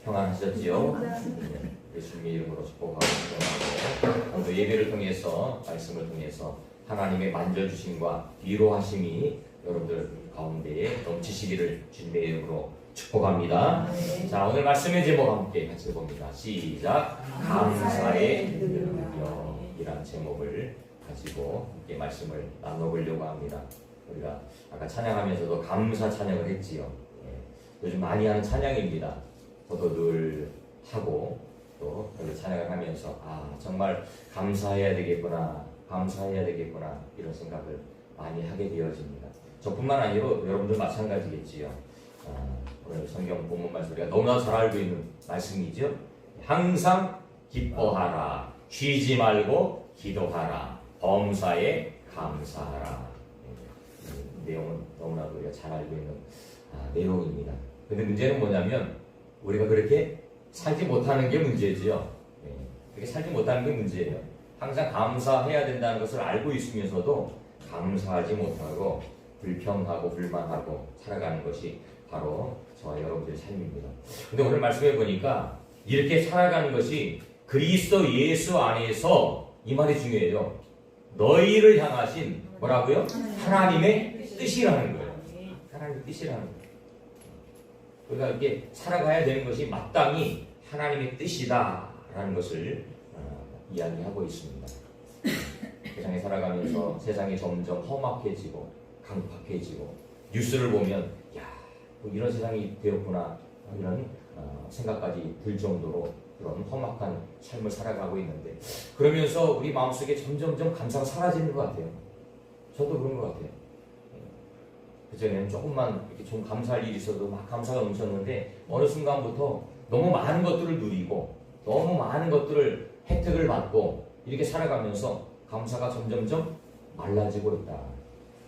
평안하셨지요? 네, 예수님의 이름으로 축복하고 기도하고 오늘 예배를 통해서 말씀을 통해서 하나님의 만져주심과 위로하심이 여러분들 가운데에 넘치시기를 주님의 이름으로 축복합니다. 자, 오늘 말씀의 제목 함께 같이 봅니다. 시작. 감사의 능력이라는 제목을 가지고 함께 말씀을 나눠보려고 합니다. 우리가 아까 찬양하면서도 감사 찬양을 했지요. 요즘 많이 하는 찬양입니다. 저도 늘 하고 또 찬양을 하면서 정말 감사해야 되겠구나, 감사해야 되겠구나 이런 생각을 많이 하게 되어집니다. 저뿐만 아니고 여러분들 마찬가지겠지요. 오늘 성경 본문 말씀 우리가 너무나 잘 알고 있는 말씀이죠. 항상 기뻐하라, 쉬지 말고 기도하라, 범사에 감사하라. 이 내용은 너무나도 우리가 잘 알고 있는 내용입니다. 근데 문제는 뭐냐면 우리가 그렇게 살지 못하는 게 문제지요. 그렇게 살지 못하는 게 문제예요. 항상 감사해야 된다는 것을 알고 있으면서도 감사하지 못하고 불평하고 불만하고 살아가는 것이 바로 저와 여러분들의 삶입니다. 근데 오늘 말씀해 보니까 이렇게 살아가는 것이 그리스도 예수 안에서 이 말이 중요해요. 너희를 향하신 뭐라고요? 하나님의 뜻이라는 거예요. 하나님의 뜻이라는 거예요. 우리가 이렇게 살아가야 되는 것이 마땅히 하나님의 뜻이다라는 것을 이야기하고 있습니다. 세상에 살아가면서 세상이 점점 험악해지고 강팍해지고 뉴스를 보면 뭐 이런 세상이 되었구나 이런 생각까지 들 정도로 그런 험악한 삶을 살아가고 있는데 그러면서 우리 마음속에 점점점 감사가 사라지는 것 같아요. 저도 그런 것 같아요. 그전에는 조금만 이렇게 좀 감사할 일이 있어도 막 감사가 넘쳤는데 어느 순간부터 너무 많은 것들을 누리고 너무 많은 것들을 혜택을 받고 이렇게 살아가면서 감사가 점점점 말라지고 있다.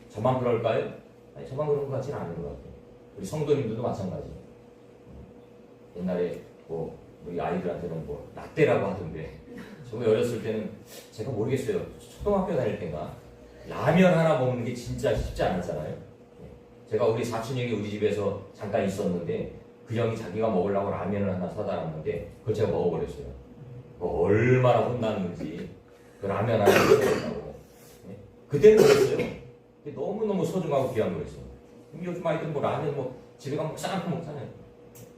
저만 그럴까요? 아니, 저만 그런 것 같지는 않은 것 같아요. 우리 성도님들도 마찬가지예요. 옛날에 뭐 우리 아이들한테는 뭐 라떼라고 하던데 정말 어렸을 때는 제가 모르겠어요. 초등학교 다닐 때인가 라면 하나 먹는 게 진짜 쉽지 않았잖아요. 제가 우리 사촌 형이 우리 집에서 잠깐 있었는데 그 형이 자기가 먹으려고 라면을 하나 사다 놨는데 그걸 제가 먹어버렸어요. 뭐 얼마나 혼났는지 그 라면 하나 먹으려고. 그때는 그랬어요. 너무너무 소중하고 귀한 거였어요. 요즘 아이들은 뭐 라면 뭐 집에 가면 싸놓고 먹잖아요.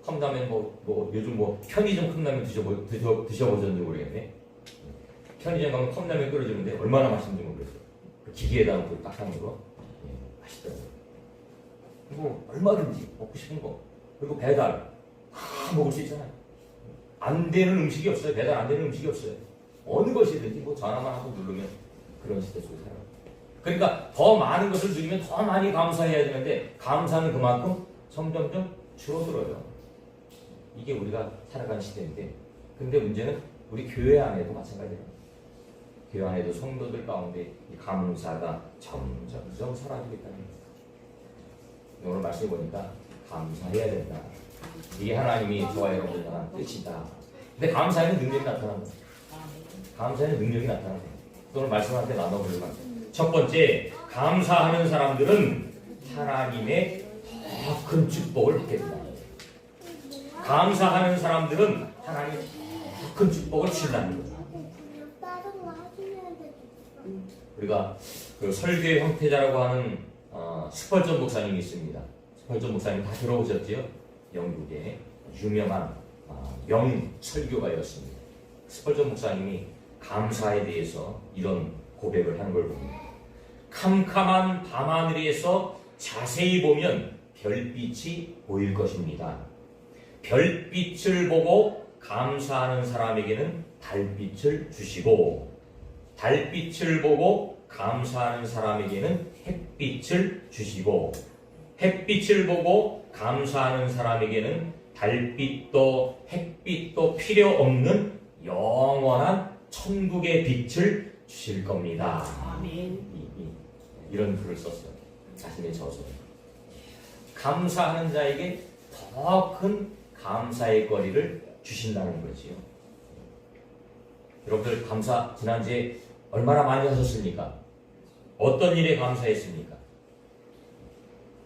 컵라면 뭐 요즘 뭐 편의점 컵라면 드셔보셨는지 모르겠네. 편의점 가면 컵라면 끓여주는데 얼마나 맛있는지 모르겠어요. 그 기계에다 놓고 딱 하는 거 맛있더라고요. 그리고 얼마든지 먹고 싶은 거 그리고 배달 다 먹을 수 있잖아요. 안 되는 음식이 없어요. 배달 안 되는 음식이 없어요. 어느 것이든지 뭐 전화만 하고 누르면 그런 시대 속에 살아요. 그러니까 더 많은 것을 누리면 더 많이 감사해야 되는데 감사는 그만큼 점점점 줄어들어요. 이게 우리가 살아가는 시대인데 근데 문제는 우리 교회 안에도 마찬가지예요. 교회 안에도 성도들 가운데 이 감사가 점점 사라지고 있다는 거예요. 오늘 말씀 보니까 감사해야 된다. 이게 하나님이 저와 여러분을 향한 뜻이다. 근데 감사에는 능력이 나타납니다. 감사에는 능력이 나타납니다. 오늘 말씀한테 나눠보려고 합니다. 첫 번째, 감사하는 사람들은 하나님의 더 큰 축복을 받게 된다. 감사하는 사람들은 하나님의 더 큰 축복을 주신다는 거죠. 우리가 그 설교의 형태자라고 하는 스펄전 목사님이 있습니다. 스펄전 목사님 다 들어보셨지요? 영국의 유명한 명설교가였습니다. 스펄전 목사님이 감사에 대해서 이런 고백을 하는 걸 봅니다. 캄캄한 밤하늘에서 자세히 보면 별빛이 보일 것입니다. 별빛을 보고 감사하는 사람에게는 달빛을 주시고 달빛을 보고 감사하는 사람에게는 햇빛을 주시고 햇빛을 보고 감사하는 사람에게는 달빛도 햇빛도 필요 없는 영원한 천국의 빛을 주실 겁니다. 아멘. 이런 글을 썼어요. 자신의 저서에. 감사하는 자에게 더 큰 감사의 거리를 주신다는 거지요. 여러분들 감사 지난주에 얼마나 많이 하셨습니까? 어떤 일에 감사했습니까?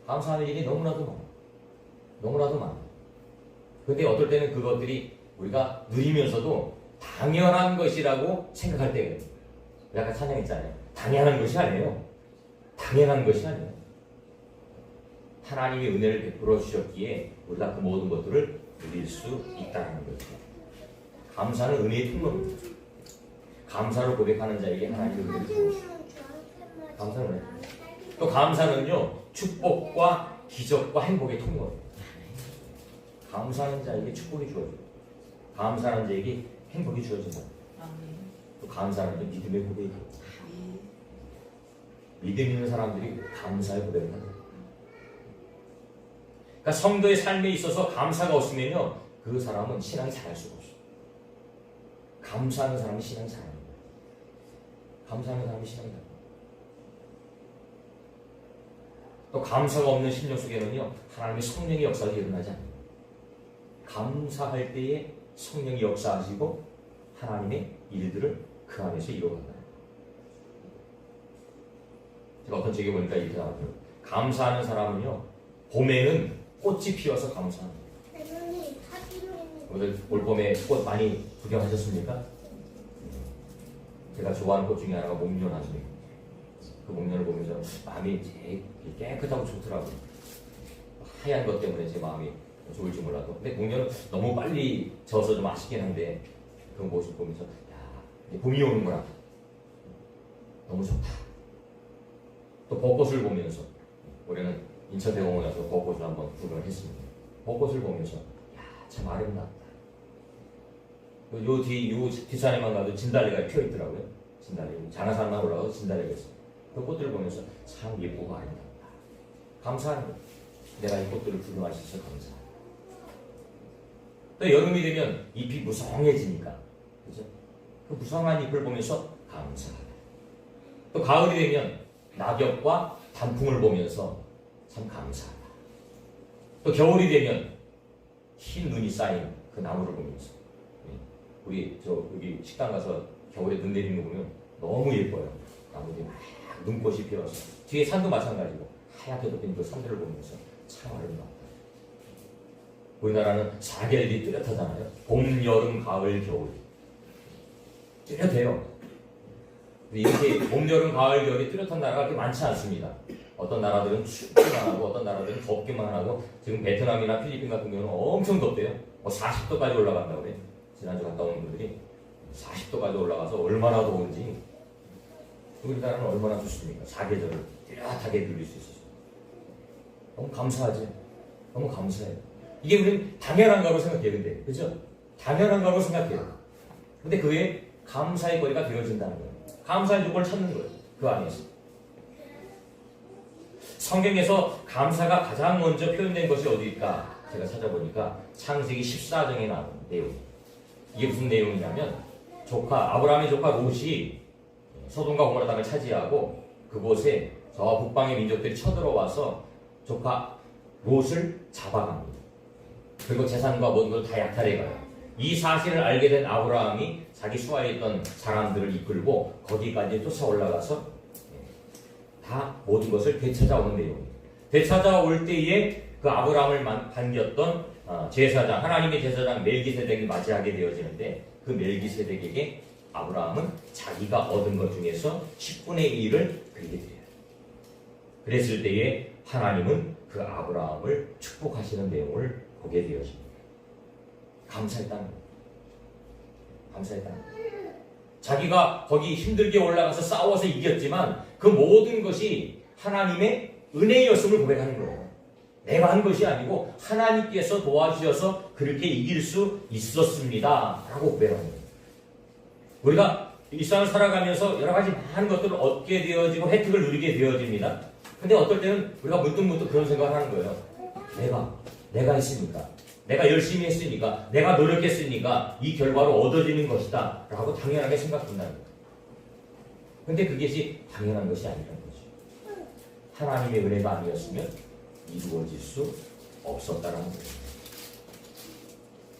감사하는 일이 너무나도 많아요. 근데 어떨 때는 그것들이 우리가 누리면서도 당연한 것이라고 생각할 때가 있어요. 약간 찬양했잖아요. 당연한 것이 아니에요. 당연한 것이 아니에요. 하나님이 은혜를 베풀어 주셨기에 우리가 그 모든 것들을 누릴 수 있다는 거죠. 감사는 은혜의 통로입니다. 감사로 고백하는 자에게 하나님의 은혜를 주십니다. 감사는 은혜. 또 감사는요, 축복과 기적과 행복의 통로예요. 감사하는 자에게 축복이 주어져요. 감사하는 자에게 행복이 주어진다. 또 감사하는 자 믿음의 고백이에요. 믿음 있는 사람들이 감사의 고백을 합니다. 그러니까 성도의 삶에 있어서 감사가 없으면요, 그 사람은 신앙이 잘할 수가 없어요. 감사하는 사람이 신앙이 잘합니다. 감사하는 사람이 신앙이 잘합니다. 또 감사가 없는 심령 속에는요, 하나님의 성령의 역사가 일어나지 않습니다. 감사할 때에 성령이 역사하시고 하나님의 일들을 그 안에서 이루어간다. 제가 어떤 책에 보니까 이렇게 나오더라고요. 감사하는 사람은요, 봄에는 꽃이 피어서 감사합니다. 오늘 올봄에 꽃 많이 구경하셨습니까? 제가 좋아하는 꽃 중에 하나가 목련화입니다. 그 목련을 보면서 마음이 되게 깨끗하고 좋더라고요. 하얀 것 때문에 제 마음이 좋을지 몰라도. 근데 목련은 너무 빨리 져서 좀 아쉽긴 한데 그 모습 보면서 야, 봄이 오는구나. 너무 좋다. 또 벚꽃을 보면서 올해는 인천대공원에 가서 벚꽃을 한번 구경을 했습니다. 벚꽃을 보면서 야, 참 아름답다. 요 뒷산에만 가도 진달래가 피어 있더라고요. 진달래. 장하산만 올라가도 진달래가 있어요. 그 꽃들을 보면서 참 예쁘고 아름답다. 감사하는 거예요. 내가 이 꽃들을 구경할 수 있어서 감사합니다. 또 여름이 되면 잎이 무성해지니까, 그죠? 그 무성한 잎을 보면서 감사하다. 또 가을이 되면 낙엽과 단풍을 보면서 참 감사하다. 또 겨울이 되면 흰 눈이 쌓인 그 나무를 보면서, 우리 여기 식당 가서 겨울에 눈 내리는 거 보면 너무 예뻐요. 나무들이 막 눈꽃이 피어서 뒤에 산도 마찬가지고 하얗게 덮인 그 산들을 보면서 참 아름답다. 우리나라는 4계절이 뚜렷하잖아요. 봄, 여름, 가을, 겨울. 뚜렷해요. 이렇게 봄, 여름, 가을, 겨울이 뚜렷한 나라가 그렇게 많지 않습니다. 어떤 나라들은 춥기만 하고 어떤 나라들은 덥기만 하고, 지금 베트남이나 필리핀 같은 경우는 엄청 덥대요. 40도까지 올라간다고 그래요. 지난주 갔다 온 분들이 40도까지 올라가서 얼마나 더운지. 우리나라는 얼마나 좋습니까? 4계절을 뚜렷하게 누릴 수 있어서 너무 감사하지. 너무 감사해요. 이게 우리는 당연한 거로 생각해요. 근데 그죠? 당연한 거로 생각해요. 근데 그게 감사의 거리가 되어진다는 거예요. 감사의 조건을 찾는 거예요. 그 안에서. 성경에서 감사가 가장 먼저 표현된 것이 어디일까? 제가 찾아보니까 창세기 14장에 나오는 내용. 이게 무슨 내용이냐면, 아브라함의 조카 롯이 소돔과 고모라 땅을 차지하고 그곳에 저 북방의 민족들이 쳐들어와서 조카 롯을 잡아갑니다. 그리고 재산과 모든 걸 다 약탈해가요. 이 사실을 알게 된 아브라함이 자기 수하에 있던 사람들을 이끌고 거기까지 쫓아 올라가서 다 모든 것을 되찾아오는 내용입니다. 되찾아올 때에 그 아브라함을 반겼던 제사장, 하나님의 제사장 멜기세덱을 맞이하게 되어지는데, 그 멜기세덱에게 아브라함은 자기가 얻은 것 중에서 10분의 1을 그에게 드려요. 그랬을 때에 하나님은 그 아브라함을 축복하시는 내용을 보게 되어집니다. 감사했다는 거예요. 감사했다는 거예요. 자기가 거기 힘들게 올라가서 싸워서 이겼지만 그 모든 것이 하나님의 은혜였음을 고백하는 거예요. 내가 한 것이 아니고 하나님께서 도와주셔서 그렇게 이길 수 있었습니다 라고 고백하는 거예요. 우리가 일상을 살아가면서 여러 가지 많은 것들을 얻게 되어지고 혜택을 누리게 되어집니다. 근데 어떨 때는 우리가 문득문득 그런 생각을 하는 거예요. 내가 했으니까, 내가 열심히 했으니까, 내가 노력했으니까 이 결과로 얻어지는 것이다 라고 당연하게 생각한다는 거예요. 근데 그것이 당연한 것이 아니라는 거죠. 하나님의 은혜가 아니었으면 이루어질 수 없었다라는 거예요.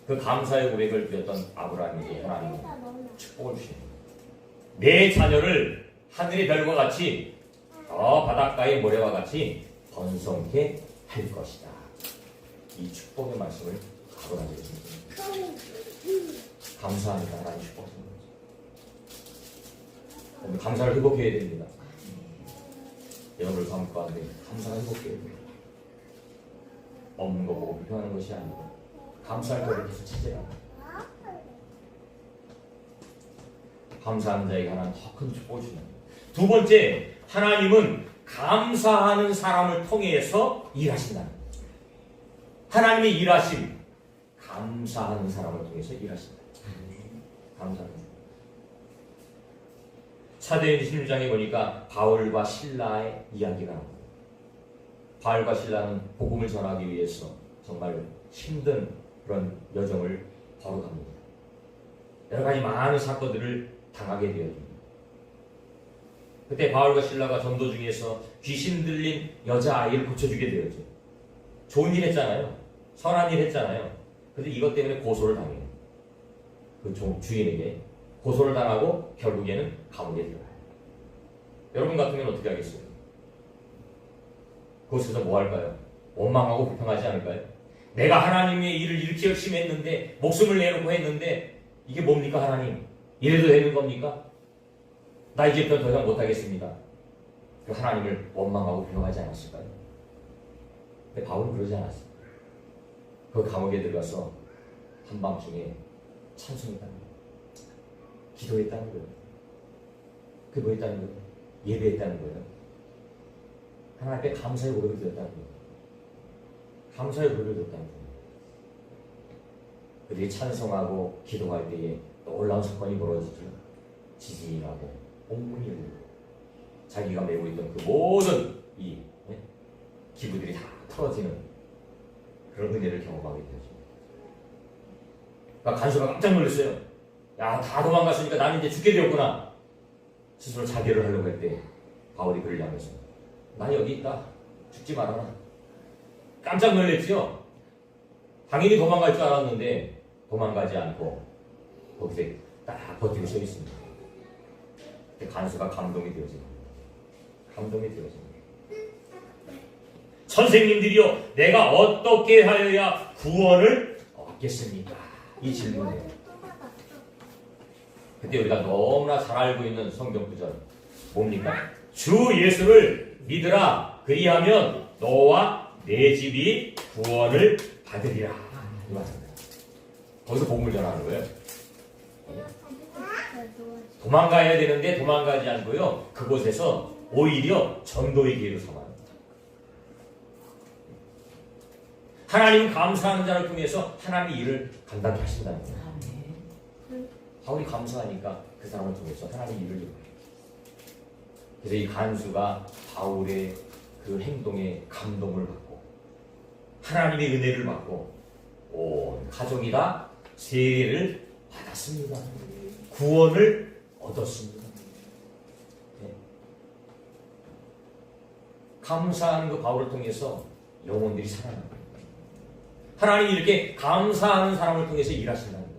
그 감사의 고백을 드렸던 아브라함에게 하나님은 축복을 주십니다. 내 자녀를 하늘의 별과 같이 저 바닷가의 모래와 같이 번성케 할 것이다. 이 축복의 말씀을 바로 나겠습니다. 감사합니다. 하나님 축복하신 거죠. 감사를 회복해야 됩니다. 여러분을 감고 하는데 감사를 회복해야 됩니다. 없는 거 보고 불평하는 것이 아니고 감사할 거를 계속 찾으라. 감사하는 자에게 하나님 더 큰 축복을 주는. 두 번째, 하나님은 감사하는 사람을 통해서 일하신다. 하나님의 일하심, 감사하는 사람을 통해서 일하신다. 감사하는 사람. 사도행전 16장에 보니까 바울과 신라의 이야기가 나옵니다. 바울과 신라는 복음을 전하기 위해서 정말 힘든 그런 여정을 걸어갑니다. 여러 가지 많은 사건들을 당하게 되어집니다. 그때 바울과 신라가 전도 중에서 귀신 들린 여자아이를 고쳐주게 되었죠. 좋은 일 했잖아요. 선한 일 했잖아요. 근데 이것 때문에 고소를 당해요. 그 주인에게 고소를 당하고 결국에는 감옥에 들어가요. 여러분 같으면 어떻게 하겠어요? 그곳에서 뭐 할까요? 원망하고 불평하지 않을까요? 내가 하나님의 일을 이렇게 열심히 했는데, 목숨을 내놓고 했는데 이게 뭡니까 하나님? 이래도 되는 겁니까? 나 이제 더 이상 못하겠습니다. 그 하나님을 원망하고 불평하지 않았을까요? 근데 바울은 그러지 않았어요. 그 감옥에 들어가서 한밤중에 찬송했다는 거예요. 기도했다는 거예요. 그게 뭐 했다는 거예요? 예배했다는 거예요. 하나님 앞에 감사의 고백을 드렸다는 거예요. 감사의 고백을 드렸다는 거예요. 그들이 찬송하고 기도할 때에 놀라운 사건이 벌어지죠. 지진이 나고 옥문이 열리고 자기가 메고 있던 그 모든 이 기부들이 다 틀어지는 그런 은혜를 경험하게 되죠. 그러니까 간수가 깜짝 놀랐어요. 야, 다 도망갔으니까 나는 이제 죽게 되었구나. 스스로 자결을 하려고 할 때 바울이 그를 향해서 나 여기 있다. 죽지 말아라. 깜짝 놀랐지요. 당연히 도망갈 줄 알았는데 도망가지 않고 거기서 딱 버티고 서 있습니다. 간수가 감동이 되어집니다. 감동이 되어집니다. 선생님들이요, 내가 어떻게 하여야 구원을 얻겠습니까? 이 질문이에요. 그때 우리가 너무나 잘 알고 있는 성경 구절 뭡니까? 주 예수를 믿으라. 그리하면 너와 내 집이 구원을 받으리라. 이 말입니다. 거기서 복음을 전하는 거예요. 도망가야 되는데 도망가지 않고요. 그곳에서 오히려 전도의 기회로 삼아요. 하나님은 감사하는 자를 통해서 하나님의 일을 감당케 하신다는 거예요. 바울이 감사하니까 그 사람을 통해서 하나님의 일을 이루어요. 그래서 이 간수가 바울의 그 행동에 감동을 받고 하나님의 은혜를 받고 온 가족이 다 세례를 받았습니다. 구원을 얻었습니다. 네. 감사하는 그 바울을 통해서 영혼들이 살아납니다. 하나님이 이렇게 감사하는 사람을 통해서 일하신다는 거예요.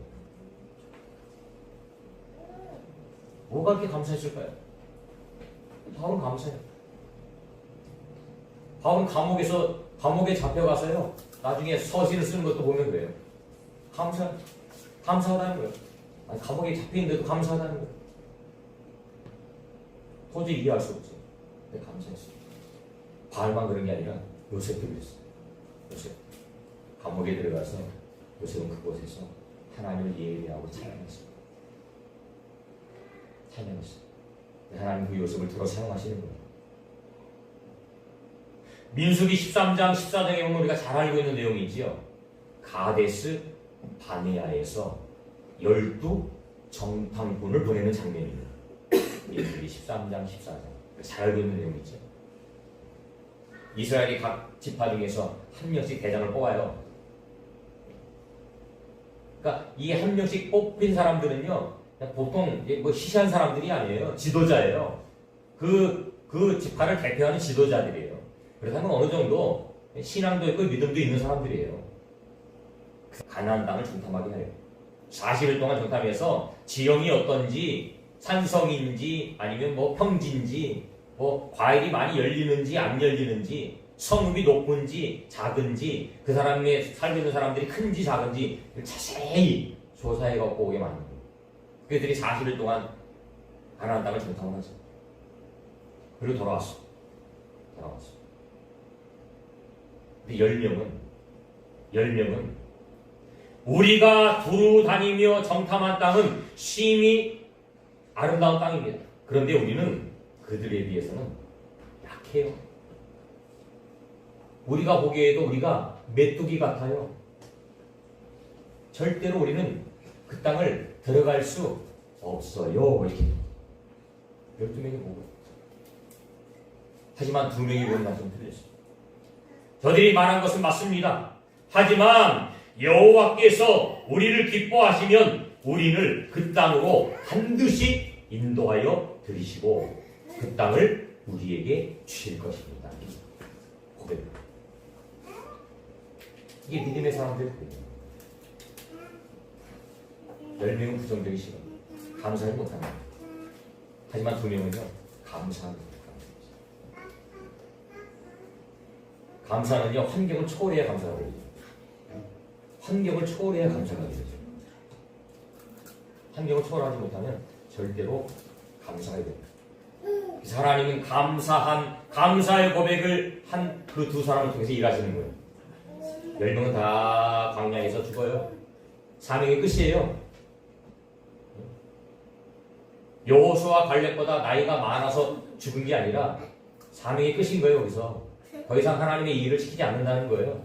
뭐가 그렇게 감사했을까요? 바울은 감사해요. 바울은 감옥에 잡혀가서요. 나중에 서신을 쓰는 것도 보면 그래요. 감사하다는 거예요. 아니, 감옥에 잡혀있는데도 감사하다는 거예요. 도저히 이해할 수 없죠. 근데 감사했어요. 바울만 그런 게 아니라 요셉도 그랬어요. 요셉. 감옥에 들어가서 요셉은 그곳에서 하나님을 예배하고 찬양했습니다. 찬양했어요. 하나님 그 요셉을 들어 사용하시는 거예요. 민수기 13장 14장에 보면 우리가 잘 알고 있는 내용이지요. 가데스 바네아에서 12 정탐꾼을 보내는 장면입니다. 민수기 13장 14장 잘 알고 있는 내용이죠. 이스라엘이 각 지파 중에서 한 명씩 대장을 뽑아요. 그러니까 이 한 명씩 뽑힌 사람들은요, 보통 뭐 시시한 사람들이 아니에요. 지도자예요. 그 지파를 대표하는 지도자들이에요. 그래서 어느 정도 신앙도 있고 믿음도 있는 사람들이에요. 가나안 땅을 정탐하게 해요. 40일 동안 정탐해서 지형이 어떤지, 산성인지 아니면 뭐 평지인지, 뭐 과일이 많이 열리는지 안 열리는지 성읍이 높은지 작은지 그 사람의 살고 있는 사람들이 큰지 작은지 자세히 조사해 갖고 오게 만든 거예요. 그들이 40일 동안 가나안 땅을 정탐을 하죠. 그리고 돌아왔어. 근데 10명은 우리가 두루 다니며 정탐한 땅은 심히 아름다운 땅입니다. 그런데 우리는 그들에 비해서는 약해요. 우리가 보기에도 우리가 메뚜기 같아요. 절대로 우리는 그 땅을 들어갈 수 없어요. 이렇게 12명이 보고, 하지만 2명이 보는 말씀은 틀렸어요. 저들이 말한 것은 맞습니다. 하지만 여호와께서 우리를 기뻐하시면 우리를 그 땅으로 반드시 인도하여 들이시고 그 땅을 우리에게 주실 것입니다. 고백. 이게 믿음의 사람들의 고백이에요. 10명은 부정적인 시간, 감사를 못합니다. 하지만 2명은요, 감사합니다. 감사는요, 환경을 초월해야 감사가 되죠. 환경을 초월해야 감사가 되죠. 환경을 초월하지 못하면 절대로 감사가 됩니다. 하나님은 감사의 고백을 한 그 2사람을 통해서 일하시는 거예요. 10명은 다 광야에서 죽어요. 4명이 끝이에요. 여호수아 갈렙보다 나이가 많아서 죽은 게 아니라 4명이 끝인 거예요. 여기서 더 이상 하나님의 일을 시키지 않는다는 거예요.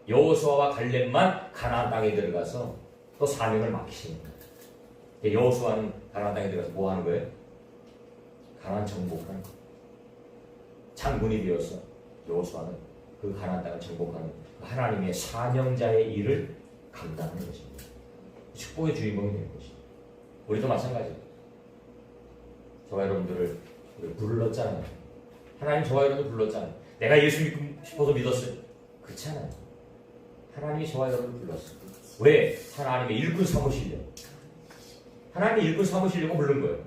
여호수아와 갈렙만 가나안 땅에 들어가서 또 4명을 맡기시는 거예요. 여호수아는 가나안 땅에 들어가서 뭐 하는 거예요? 가나안 정복하는 거예요. 장군이 되어서 여호수아는 그 가나안 땅을 정복하는 하나님의 사명자의 일을 감당하는 것입니다. 축복의 주인공이 되는 것입니다. 우리도 마찬가지예요. 저와 여러분들을 불렀잖아요. 하나님 저와 여러분을 불렀잖아요. 내가 예수 믿고 싶어서 믿었어요. 그렇지 않아요. 하나님이 저와 여러분을 불렀어요. 왜? 하나님의 일꾼 삼으시려고. 하나님의 일꾼 삼으시려고 부른 거예요.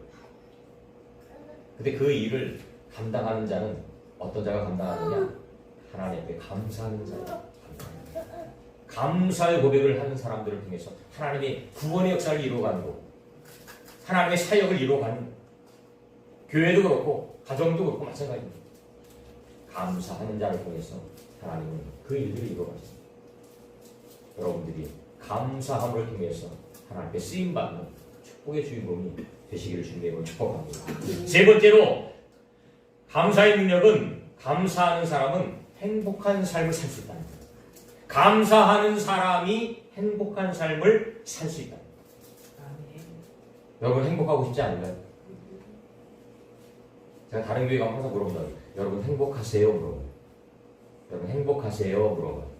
근데 그 일을 감당하는 자는 어떤 자가 감당하느냐? 하나님 앞에 감사하는 자가 감당합니다. 감사의 고백을 하는 사람들을 통해서 하나님의 구원의 역사를 이루어가는 거고, 하나님의 사역을 이루어가는, 교회도 그렇고 가정도 그렇고 마찬가지입니다. 감사하는 자를 통해서 하나님은 그 일들을 이루어가십니다. 여러분들이 감사함을 통해서 하나님께 쓰임받는 축복의 주인공이 되시기를 주님의 축복합니다. 세 번째로, 감사의 능력은 감사하는 사람은 행복한 삶을 살 수 있다는 거예요. 감사하는 사람이 행복한 삶을 살 수 있다. 여러분 행복하고 싶지 않나요? 제가 다른 교회 가면 항상 물어본다. 여러분 행복하세요? 물어봐요. 여러분 행복하세요? 물어봐요.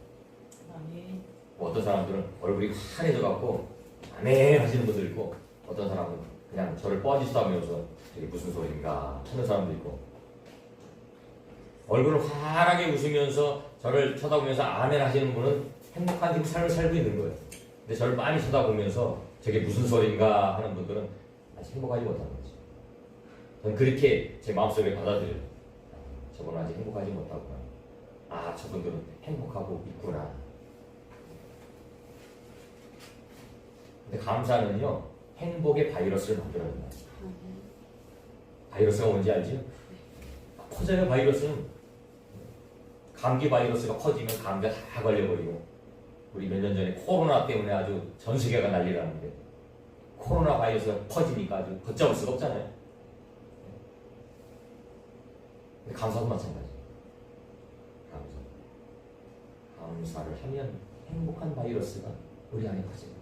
어떤 사람들은 얼굴이 환해져 갖고 아멘 하시는 분들 있고, 어떤 사람은 그냥 저를 뻐짓하면서 이게 무슨 소리인가 하는 사람도 있고, 얼굴을 환하게 웃으면서 저를 쳐다보면서 아멘 하시는 분은 행복한 지금 삶을 살고 있는 거예요. 근데 저를 많이 쳐다보면서 저게 무슨 소리인가 하는 분들은 아직 행복하지 못하는 거죠. 저는 그렇게 제 마음속에 받아들여요. 저분은 아직 행복하지 못하구나. 아, 저분들은 행복하고 있구나. 근데 감사는요, 행복의 바이러스를 만들어낸다. 바이러스가 뭔지 알죠? 퍼져요. 바이러스는 감기 바이러스가 퍼지면 감기가 다 걸려버리고, 우리 몇 년 전에 코로나 때문에 아주 전 세계가 난리 났는데, 코로나 바이러스가 퍼지니까 아주 걷잡을 수가 없잖아요. 근데 감사도 마찬가지. 감사를 하면 행복한 바이러스가 우리 안에 퍼집니다.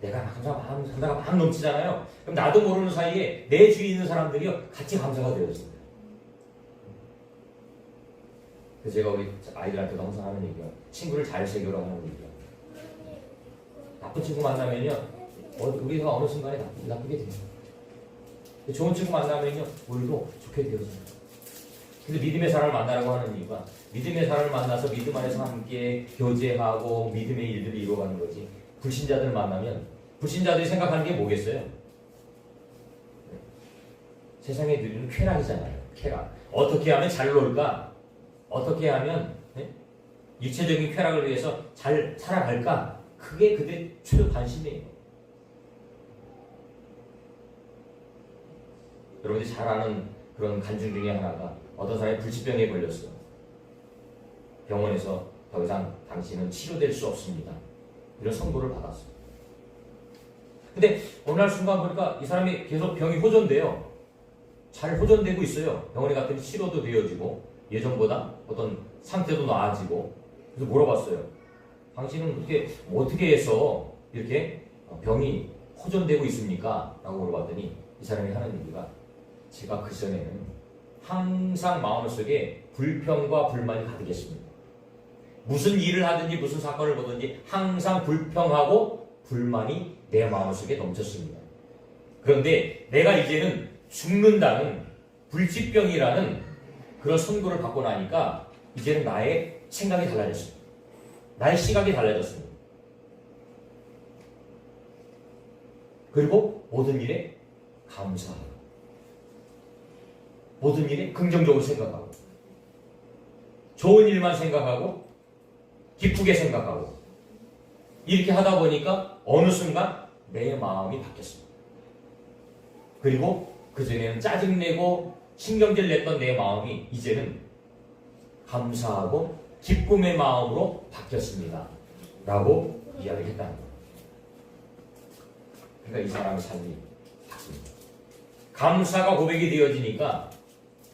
내가 감사가 막 넘치잖아요. 그럼 나도 모르는 사이에 내 주위에 있는 사람들이요 같이 감사가 되어집니다. 그래서 제가 우리 아이들한테도 항상 하는 얘기가, 친구를 잘 새겨라 하는 얘기가, 나쁜 친구 만나면요 우리가 어느 순간에 나쁘게 됩니다. 좋은 친구 만나면요 우리도 좋게 되어집니다. 근데 믿음의 사람을 만나라고 하는 이유가, 믿음의 사람을 만나서 믿음 안에서 함께 교제하고 믿음의 일들을 이루어가는 거지, 불신자들을 만나면 불신자들이 생각하는 게 뭐겠어요? 세상에 누리는 쾌락이잖아요. 쾌락. 어떻게 하면 잘 놀까? 어떻게 하면 육체적인 쾌락을 위해서 잘 살아갈까? 그게 그들 최고 관심이에요. 여러분들이 잘 아는 그런 간증 중에 하나가 어떤 사람이 불치병에 걸렸어요. 병원에서 더 이상 당신은 치료될 수 없습니다. 이런 선고를 받았어요. 근데 어느 날 순간 보니까 이 사람이 계속 병이 호전돼요. 잘 호전되고 있어요. 병원에 갔더니 치료도 되어지고 예전보다 어떤 상태도 나아지고. 그래서 물어봤어요. 당신은 어떻게 해서 이렇게 병이 호전되고 있습니까? 라고 물어봤더니 이 사람이 하는 얘기가 제가 그전에는 항상 마음속에 불평과 불만이 가득했습니다. 무슨 일을 하든지 무슨 사건을 보든지 항상 불평하고 불만이 내 마음속에 넘쳤습니다. 그런데 내가 이제는 죽는다는 불치병이라는 그런 선고를 받고 나니까 이제는 나의 생각이 달라졌습니다. 나의 시각이 달라졌습니다. 그리고 모든 일에 감사하고 모든 일에 긍정적으로 생각하고 좋은 일만 생각하고 기쁘게 생각하고 이렇게 하다 보니까 어느 순간 내 마음이 바뀌었습니다. 그리고 그전에는 짜증내고 신경질 냈던 내 마음이 이제는 감사하고 기쁨의 마음으로 바뀌었습니다. 라고 이야기를 했다는 거예요. 그러니까 이 사람의 삶이 바뀝니다. 감사가 고백이 되어지니까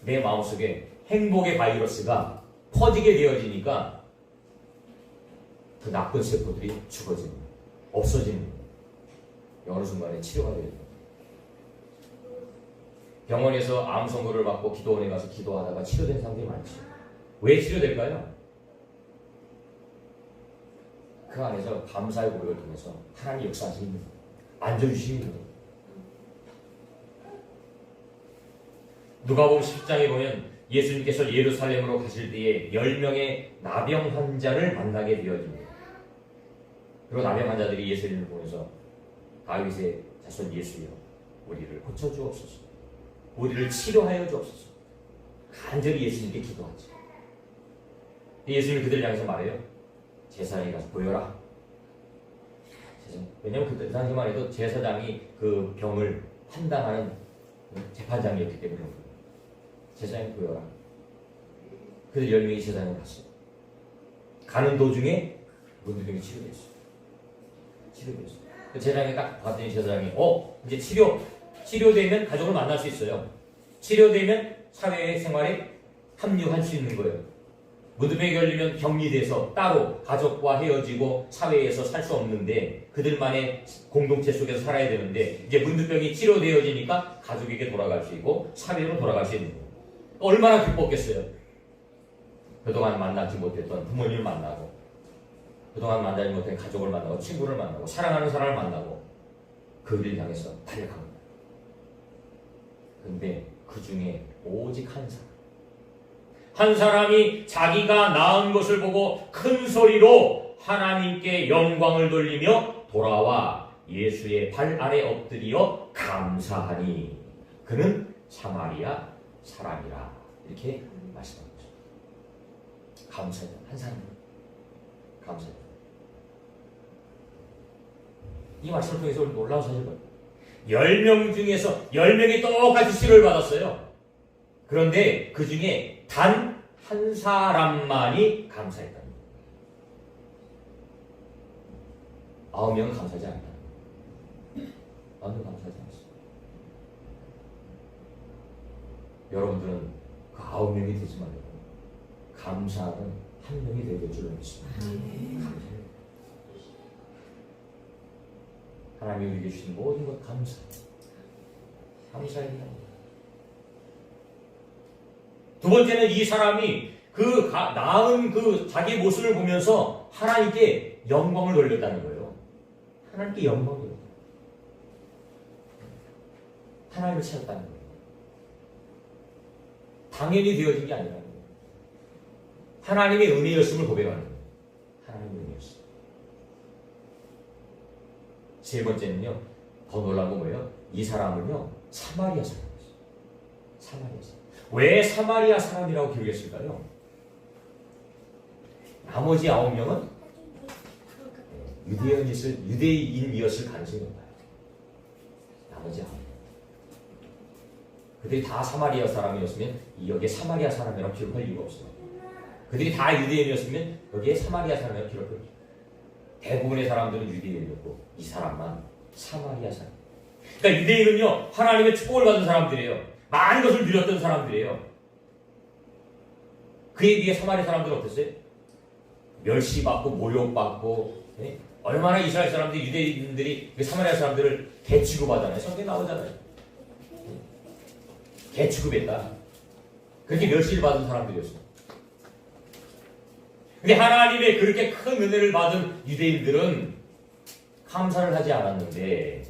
내 마음속에 행복의 바이러스가 퍼지게 되어지니까 그 나쁜 세포들이 죽어지는 거예요. 없어지는 거예요. 어느 순간에 치료가 되어요. 병원에서 암 선고를 받고 기도원에 가서 기도하다가 치료된 사람들이 많죠. 왜 치료될까요? 그 안에서 감사의 고백을 통해서 하나님 역사하시는 거예요. 만져주시는 거예요. 누가복음 10장에 보면 예수님께서 예루살렘으로 가실 때에 10명의 나병 환자를 만나게 되어집니다. 그리고 나병 환자들이 예수님을 보면서 다윗의 자손 예수여 우리를 고쳐주옵소서, 우리를 치료하여 주옵소서 간절히 예수님께 기도하죠. 예수님이 그들을 향해서 말해요. 제사장에 가서 보여라. 왜냐하면 그때 당시만 해도 제사장이 그 병을 판단하는 재판장이었기 때문에 제사장에 보여라. 그들 10명이 제사장에 갔어요. 가는 도중에 문두병이 치료됐어요. 제사장이 딱 봤더니 제사장이 이제 치료되면 가족을 만날 수 있어요. 치료되면 사회생활에 합류할 수 있는 거예요. 문두병이 걸리면 격리돼서 따로 가족과 헤어지고 사회에서 살 수 없는데 그들만의 공동체 속에서 살아야 되는데 이제 문두병이 치료되어지니까 가족에게 돌아갈 수 있고 사회로 돌아갈 수 있는 거예요. 얼마나 기뻤겠어요. 그동안 만나지 못했던 부모님을 만나고 그동안 만나지 못한 가족을 만나고 친구를 만나고 사랑하는 사람을 만나고 그들을 향해서 달려갑니다. 그런데 그 중에 오직 한 사람이 자기가 낳은 것을 보고 큰 소리로 하나님께 영광을 돌리며 돌아와 예수의 발 아래 엎드려 감사하니 그는 사마리아 사람이라 이렇게 말씀합니다. 감사해요. 한 사람은 감사해요. 이 말씀을 통해서 우리 놀라운 사실을 봐요. 10명 중에서 10명이 똑같이 치료를 받았어요. 그런데 그 중에 단 한 사람만이 감사했다는 거예요. 9명은 감사하지 않았다는 거예요. 9명은 감사하지 않았어요. 여러분들은 그 9명이 되지 말고 감사하는 한 명이 되게 줄을 믿습니다. 감사해요. 하나님이 우리에게 주신 모든 것 감사해요. 두 번째는 이 사람이 그 나은 그 자기 모습을 보면서 하나님께 영광을 돌렸다는 거예요. 하나님께 영광을 돌렸다. 하나님을 찾았다는 거예요. 당연히 되어진 게 아니라는 거예요. 하나님의 은혜였음을 고백하는 거예요. 하나님의 은혜였음. 세 번째는요, 더 놀라운 건 뭐예요? 이 사람은요, 사마리아 사람이었어요. 사마리아 사람. 왜 사마리아 사람이라고 기록했을까요? 나머지 9명은 유대인이었을 가능성이 높아요. 나머지 9명. 그들이 다 사마리아 사람이었으면 여기에 사마리아 사람이라고 기록할 이유가 없어요. 그들이 다 유대인이었으면 여기에 사마리아 사람이라고 기록할 이유가 없어요. 대부분의 사람들은 유대인이었고 이 사람만 사마리아 사람. 그러니까 유대인은요 하나님의 축복을 받은 사람들이에요. 많은 것을 누렸던 사람들이에요. 그에 비해 사마리아 사람들은 어땠어요? 멸시받고 모욕받고 얼마나 이스라엘 사람들이 유대인들이 사마리아 사람들을 개취급하잖아요. 성경에 나오잖아요. 개취급했다. 그렇게 멸시를 받은 사람들이었어요. 근데 하나님의 그렇게 큰 은혜를 받은 유대인들은 감사를 하지 않았는데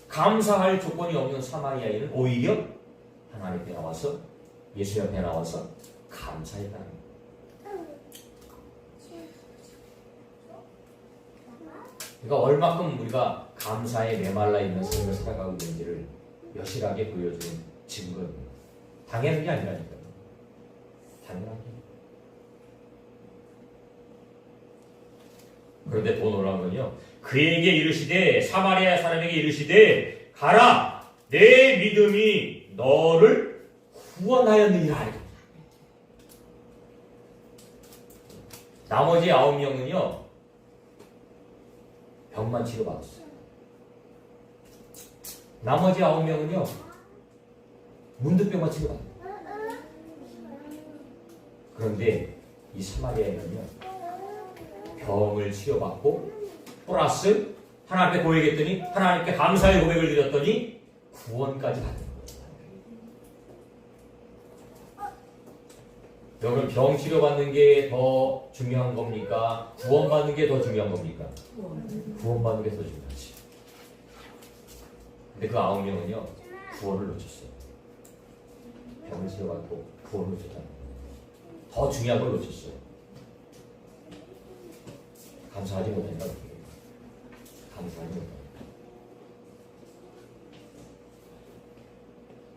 감사할 조건이 없는 사마리아인은 오히려 하나님 앞에 나와서 예수 옆에 나와서 감사했다는 거예요. 그러니까 얼마큼 우리가 감사에 메말라 있는 삶을 살아가고 있는지를 여실하게 보여주는 증거입니다. 당연한 게 아니라니까요. 당연하게. 그런데 더 놀라운 건요. 그에게 이르시되 사마리아 사람에게 이르시되 가라 내 믿음이 너를 구원하였느니라. 나머지 9명은요 병만 치료받았어요. 나머지 9명은요 문득병만 치료받았어요. 그런데 이 사마리아인은요 병을 치료받고 플러스 하나님께 고백했더니 하나님께 감사의 고백을 드렸더니 구원까지 받는 거예요. 여러분 병 치료받는 게 더 중요한 겁니까? 구원받는 게 더 중요한 겁니까? 구원받는 게 더 중요하지. 근데 그 9명은요 구원을 놓쳤어요. 병을 치료받고 구원을 놓쳤다는 거예요. 더 중요한 걸 놓쳤어요. 감사하지 못한다. 감사하지 못한다.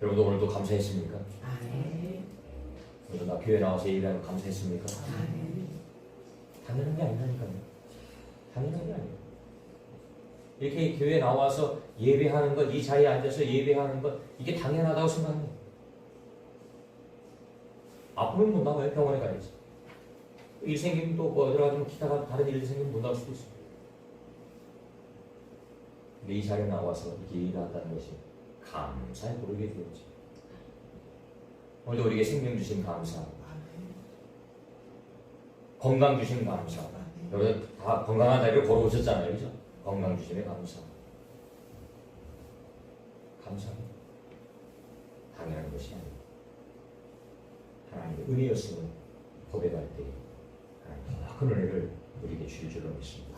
여러분도 오늘도 감사했습니까? 오늘도 나 교회 나와서 예배하고 감사했습니까? 당연한 게 아니라니까요. 당연한 게 아니에요. 이렇게 교회 나와서 예배하는 것, 이 자리에 앉아서 예배하는 것, 이게 당연하다고 생각해요. 아프면 못 나와요. 병원에 가야지. 일 생기면 또 뭐 여러 가지 기타가 다른 일이 생기면 못 나올 수도 있어요. 근데 이 자리에 나와서 이렇게 일한다는 것이 감사의 고백이 되었지. 오늘도 우리에게 생명 주신 감사, 건강 주신 감사. 여러분 다 건강한 다리를 걸어오셨잖아요, 그죠? 건강 주심에 감사. 감사는 당연한 것이 아니에요. 하나님의 은혜였음을 고백할 때 하나님 큰 은혜를 우리에게 주실 줄로 믿습니다.